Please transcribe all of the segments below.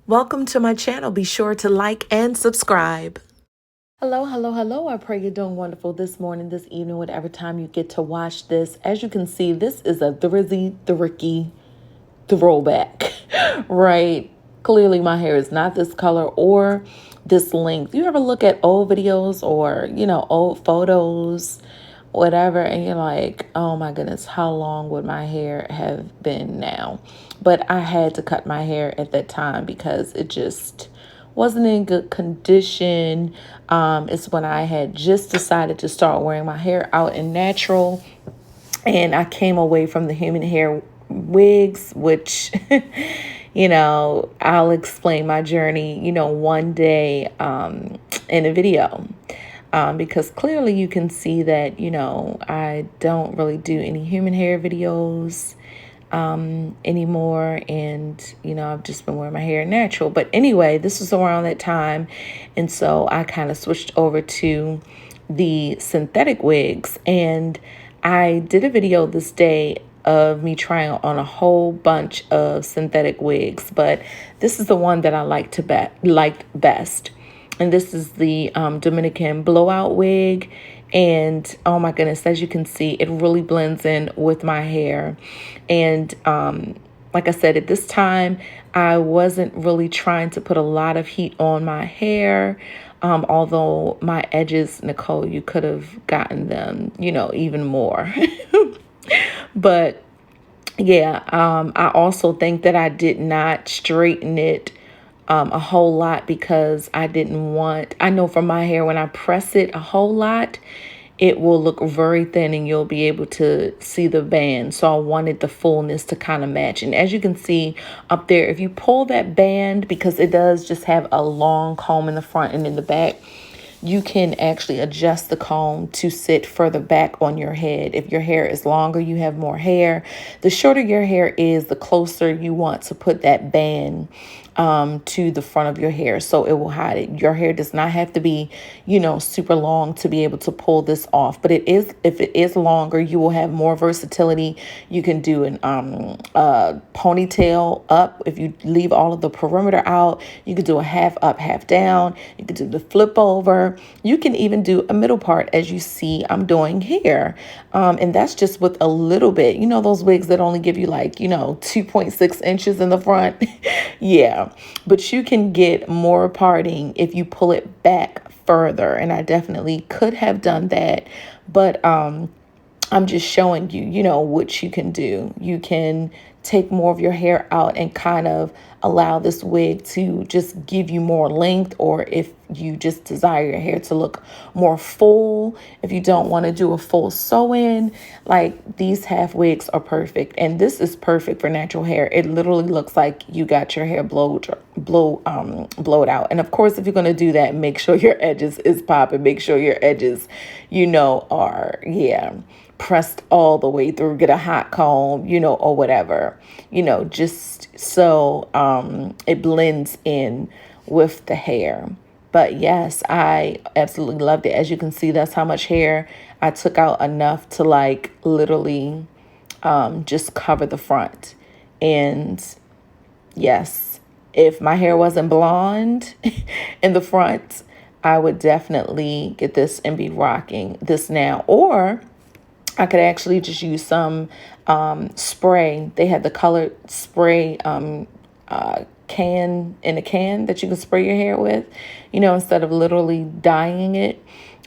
Welcome to my channel. Be sure to like and subscribe. Hello, hello, hello. I pray you're doing wonderful this morning, this evening, whatever time you get to watch this. As you can see, this is a thricky throwback, right? Clearly my hair is not this color or this length. You ever look at old videos or, old photos, whatever, and you're like, oh my goodness, how long would my hair have been now? But I had to cut my hair at that time because it just wasn't in good condition. It's when I had just decided to start wearing my hair out in natural, and I came away from the human hair wigs, which I'll explain my journey, one day in a video. Because clearly you can see that, I don't really do any human hair videos anymore. And, I've just been wearing my hair natural. But anyway, this was around that time. And so I kind of switched over to the synthetic wigs. And I did a video this day of me trying on a whole bunch of synthetic wigs. But this is the one that I liked best. And this is the Dominican Blowout wig. And oh my goodness, as you can see, it really blends in with my hair. And like I said, at this time, I wasn't really trying to put a lot of heat on my hair. Although my edges, Nicole, you could have gotten them, even more. But yeah, I also think that I did not straighten it a whole lot because I know for my hair, when I press it a whole lot, it will look very thin and you'll be able to see the band. So I wanted the fullness to kind of match. And as you can see up there, if you pull that band, because it does just have a long comb in the front and in the back, you can actually adjust the comb to sit further back on your head. If your hair is longer, you have more hair. The shorter your hair is, the closer you want to put that band to the front of your hair, so it will hide it. Your hair does not have to be, super long to be able to pull this off. But if it is longer, you will have more versatility. You can do an ponytail up. If you leave all of the perimeter out, you could do a half up, half down. You could do the flip over. You can even do a middle part, as you see I'm doing here. And that's just with a little bit. Those wigs that only give you 2.6 inches in the front. Yeah. But you can get more parting if you pull it back further. And I definitely could have done that. But I'm just showing you, what you can do. You can take more of your hair out and kind of allow this wig to just give you more length, or if you just desire your hair to look more full, if you don't want to do a full sew-in, like these half wigs are perfect. And this is perfect for natural hair. It literally looks like you got your hair blowed out. And of course, if you're going to do that, make sure your edges is popping. Make sure your edges, are, pressed all the way through. Get a hot comb, or whatever, just so it blends in with the hair. But yes, I absolutely loved it. As you can see, that's how much hair I took out, enough to literally just cover the front. And yes, if my hair wasn't blonde in the front, I would definitely get this and be rocking this now. Or I could actually just use some spray. They had the colored spray can in a can that you can spray your hair with, instead of literally dyeing it.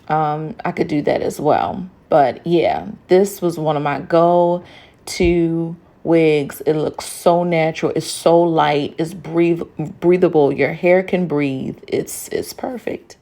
I could do that as well. But yeah, this was one of my go-to wigs. It looks so natural. It's so light. It's breathable. Your hair can breathe. It's perfect.